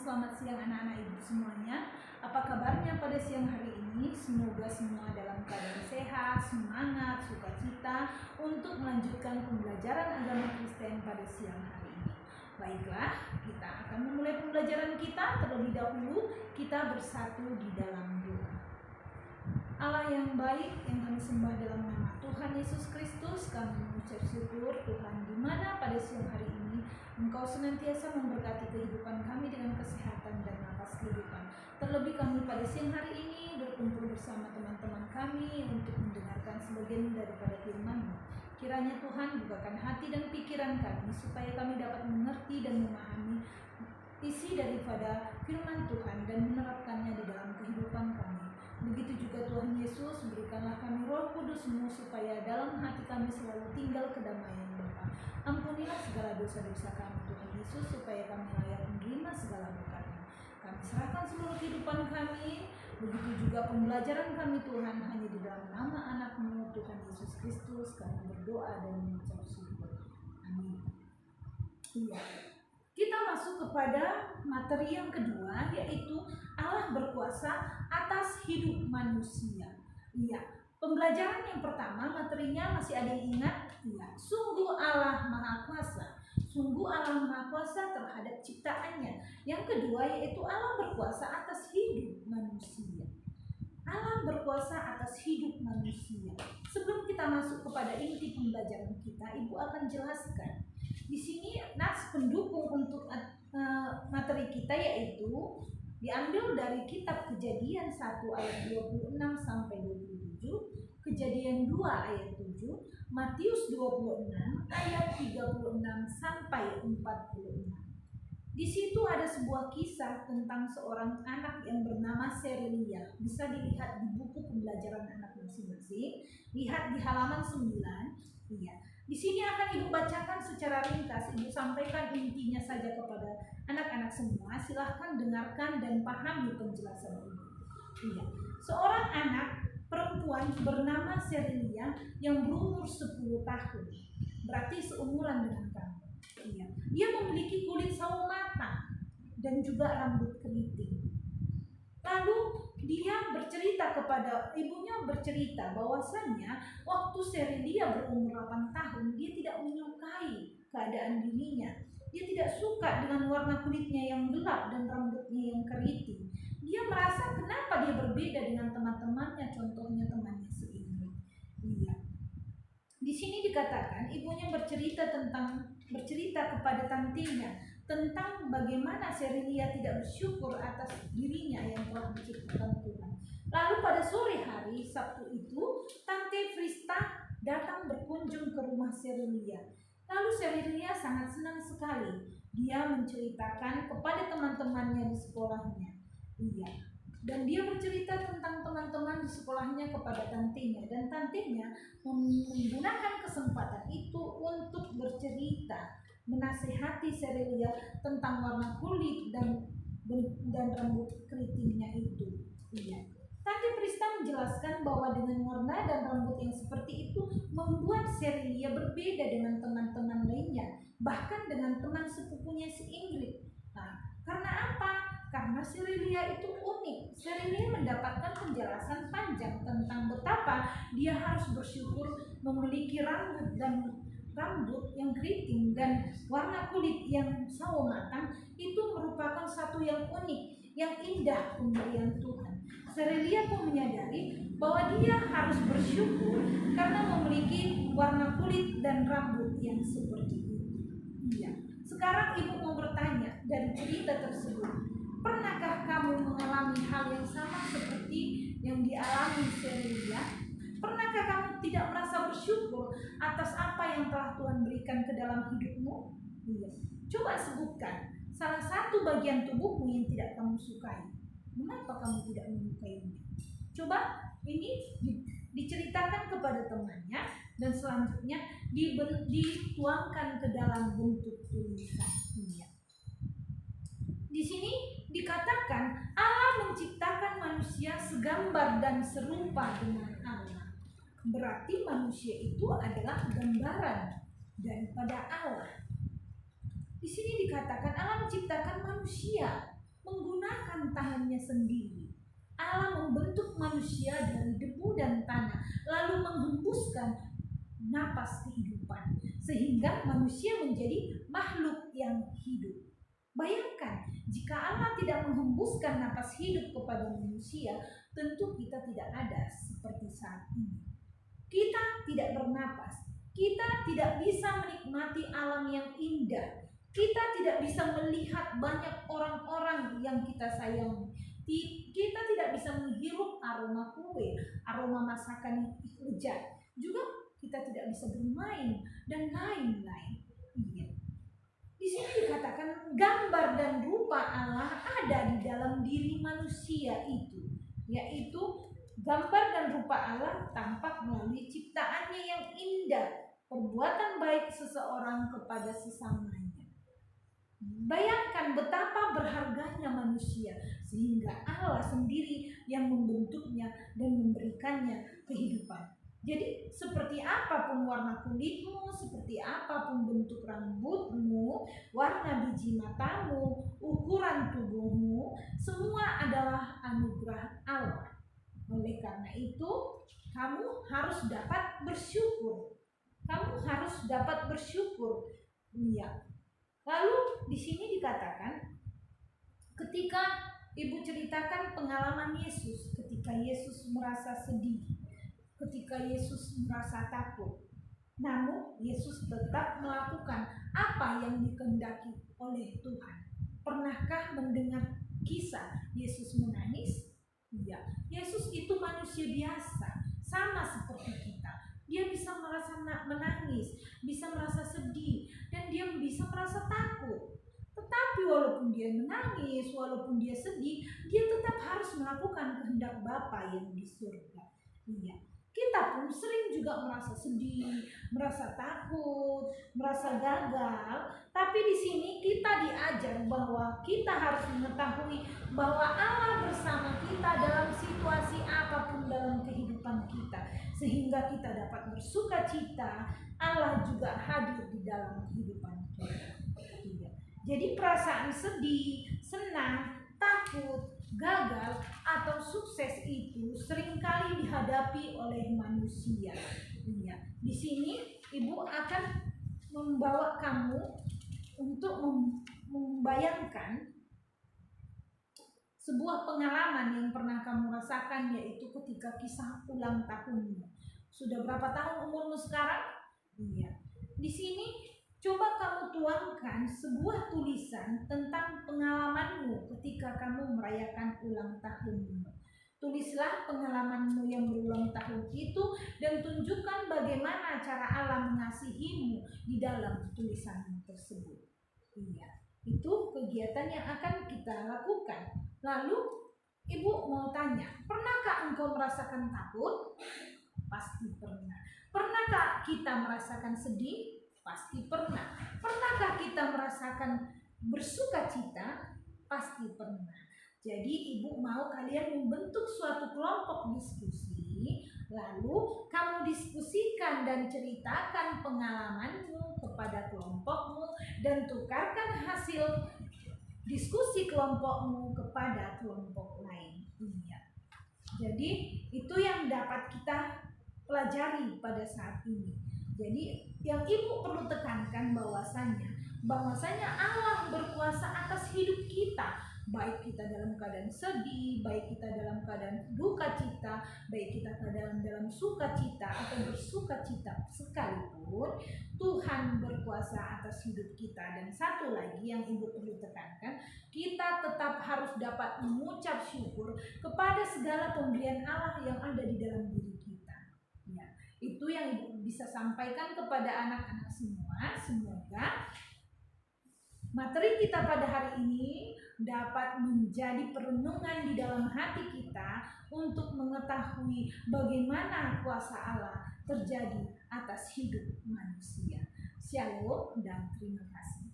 selamat siang anak-anak ibu semuanya. Apa kabarnya pada siang hari ini? Semoga semua dalam keadaan sehat, semangat, sukacita untuk melanjutkan pembelajaran agama Kristen pada siang hari ini. Baiklah, kita akan memulai pembelajaran kita. Terlebih dahulu kita bersatu di dalam doa. Allah yang baik, yang kami sembah dalam nama Tuhan Yesus Kristus, kami mengucap syukur Tuhan, di mana pada siang hari ini Engkau senantiasa memberkati kehidupan kami dengan kesehatan dan nafas kehidupan. Terlebih kami pada siang hari ini berkumpul bersama teman-teman kami untuk mendengarkan sebagian daripada firman-Mu. Kiranya Tuhan bukakan hati dan pikiran kami supaya kami dapat mengerti dan memahami isi daripada firman Tuhan dan menerapkannya di dalam kehidupan kami. Begitu juga Tuhan Yesus, berikanlah kami Roh Kudus-Mu supaya dalam hati kami selalu tinggal kedamaian Bapa. Ampunilah segala dosa-dosa kami Tuhan Yesus, supaya kami layak menerima segala berkat-Mu. Kami serahkan seluruh kehidupan kami, begitu juga pembelajaran kami Tuhan, hanya di dalam nama anak-Mu Tuhan Yesus Kristus kami berdoa dan mengucap syukur. Amin. Iya. Kita masuk kepada materi yang kedua, yaitu Allah berkuasa atas hidup manusia. Iya, pembelajaran yang pertama materinya masih ada yang ingat? Iya, sungguh Allah Maha Kuasa. Sungguh Allah Maha Kuasa terhadap ciptaannya. Yang kedua yaitu Allah berkuasa atas hidup manusia. Allah berkuasa atas hidup manusia. Sebelum kita masuk kepada inti pembelajaran kita, Ibu akan jelaskan. Di sini nas pendukung untuk materi kita yaitu diambil dari kitab Kejadian 1 ayat 26 sampai 27, Kejadian 2 ayat 7, Matius 26 ayat 36 sampai 46. Di situ ada sebuah kisah tentang seorang anak yang bernama Serelia. Bisa dilihat di buku pembelajaran anak masing-masing. Lihat di halaman 9. Iya. Di sini akan Ibu bacakan secara ringkas. Ibu sampaikan intinya saja kepada anak-anak semua. Silahkan dengarkan dan pahami penjelasan ini. Iya. Seorang anak perempuan bernama Serelia yang berumur 10 tahun. Berarti seumuran dengan kamu. Iya. Dia memiliki kulit sawo matang dan juga rambut keriting. Lalu dia bercerita kepada ibunya, bercerita bahwasannya waktu Serelia berumur 8 tahun dia tidak menyukai keadaan dirinya. Dia tidak suka dengan warna kulitnya yang gelap dan rambutnya yang keriting. Dia merasa kenapa dia berbeda dengan teman-temannya, contohnya temannya seimbang. Iya. Di sini dikatakan ibunya bercerita kepada tantenya tentang bagaimana Serelia tidak bersyukur atas dirinya yang telah diciptakan Tuhan. Lalu pada sore hari Sabtu itu, Tante Frista datang berkunjung ke rumah Serelia. Lalu Serelia sangat senang sekali. Dia menceritakan kepada teman-temannya di sekolahnya. Iya. Dan dia bercerita tentang teman-teman di sekolahnya kepada tantenya. Dan tantenya menggunakan kesempatan itu untuk bercerita, menasihati Serelia tentang warna kulit dan rambut keritingnya itu. Iya. Tante Prista menjelaskan bahwa dengan warna dan rambut yang seperti itu membuat Serelia berbeda dengan teman-teman lainnya, bahkan dengan teman sepupunya si Ingrid. Nah, karena apa? Karena Serelia itu unik. Serelia mendapatkan penjelasan panjang tentang betapa dia harus bersyukur memiliki rambut yang keriting dan warna kulit yang sawo matang. Itu merupakan satu yang unik, yang indah pemberian Tuhan. Serelia pun menyadari bahwa dia harus bersyukur karena memiliki warna kulit dan rambut yang seperti itu. Iya. Sekarang Ibu mau bertanya dari cerita tersebut. Pernahkah kamu mengalami hal yang sama seperti yang dialami Serelia? Pernahkah kamu tidak merasa bersyukur atas apa yang telah Tuhan berikan ke dalam hidupmu? Iya. Coba sebutkan salah satu bagian tubuhmu yang tidak kamu sukai. Mengapa kamu tidak menyukainya? Coba ini diceritakan kepada temannya dan selanjutnya dituangkan ke dalam bentuk tulisan. Iya. Di sini dikatakan Allah menciptakan manusia segambar dan serupa dengan Allah. Berarti manusia itu adalah gambaran daripada Allah. Di sini dikatakan Allah menciptakan manusia tangannya sendiri. Allah membentuk manusia dari debu dan tanah, lalu menghembuskan napas kehidupan, sehingga manusia menjadi makhluk yang hidup. Bayangkan, jika Allah tidak menghembuskan napas hidup kepada manusia, tentu kita tidak ada seperti saat ini. Kita tidak bernapas, kita tidak bisa menikmati alam yang indah, kita tidak bisa melihat banyak orang-orang yang kita sayangi, kita tidak bisa menghirup aroma kue, aroma masakan yang lezat, juga kita tidak bisa bermain dan lain-lain. Iya. Di sini dikatakan gambar dan rupa Allah ada di dalam diri manusia itu, yaitu gambar dan rupa Allah tampak melalui ciptaannya yang indah, perbuatan baik seseorang kepada sesamanya. Bayangkan betapa berharganya manusia, sehingga Allah sendiri yang membentuknya dan memberikannya kehidupan. Jadi seperti apapun warna kulitmu, seperti apapun bentuk rambutmu, warna biji matamu, ukuran tubuhmu, semua adalah anugerah Allah. Oleh karena itu, kamu harus dapat bersyukur. Kamu harus dapat bersyukur. Iya. Lalu di sini dikatakan, ketika Ibu ceritakan pengalaman Yesus, ketika Yesus merasa sedih, ketika Yesus merasa takut, namun Yesus tetap melakukan apa yang dikehendaki oleh Tuhan. Pernahkah mendengar kisah Yesus menangis? Iya, Yesus itu manusia biasa, sama seperti kita. Dia bisa merasa menangis, bisa merasa sedih, dan dia bisa merasa takut. Tetapi walaupun dia menangis, walaupun dia sedih, dia tetap harus melakukan kehendak Bapa yang di surga. Iya. Kita pun sering juga merasa sedih, merasa takut, merasa gagal. Tapi di sini kita diajar bahwa kita harus mengetahui bahwa Allah bersama kita dalam situasi apapun dalam kehidupan kita, sehingga kita dapat bersuka cita. Allah juga hadir di dalam kehidupan kita. Jadi perasaan sedih, senang, takut, gagal, atau sukses itu seringkali dihadapi oleh manusia. Iya. Di sini Ibu akan membawa kamu untuk membayangkan sebuah pengalaman yang pernah kamu rasakan, yaitu ketika kisah ulang tahunmu. Sudah berapa tahun umurmu sekarang? Iya. Di sini coba kamu tuangkan sebuah tulisan tentang pengalamanmu ketika kamu merayakan ulang tahunmu. Tulislah pengalamanmu yang berulang tahun itu dan tunjukkan bagaimana cara Allah mengasihimu di dalam tulisanmu tersebut. Iya, itu kegiatan yang akan kita lakukan. Lalu Ibu mau tanya, pernahkah engkau merasakan takut? Pasti pernah. Pernahkah kita merasakan sedih? Pasti pernah. Pernahkah kita merasakan bersuka cita? Pasti pernah. Jadi Ibu mau kalian membentuk suatu kelompok diskusi, lalu kamu diskusikan dan ceritakan pengalamanmu kepada kelompokmu dan tukarkan hasil diskusi kelompokmu kepada kelompok lain. Iya. Jadi itu yang dapat kita pelajari pada saat ini. Jadi yang Ibu perlu tekankan bahwasanya Allah berkuasa atas hidup kita, baik kita dalam keadaan sedih, baik kita dalam keadaan duka cita, baik kita dalam sukacita atau bersuka cita sekalipun, Tuhan berkuasa atas hidup kita. Dan satu lagi yang Ibu perlu tekankan, kita tetap harus dapat mengucap syukur kepada segala pemberian Allah yang ada di dalam diri kita. Ya, itu yang Ibu bisa sampaikan kepada anak-anak semua. Semoga materi kita pada hari ini dapat menjadi perenungan di dalam hati kita untuk mengetahui bagaimana kuasa Allah terjadi atas hidup manusia. Shalom dan terima kasih.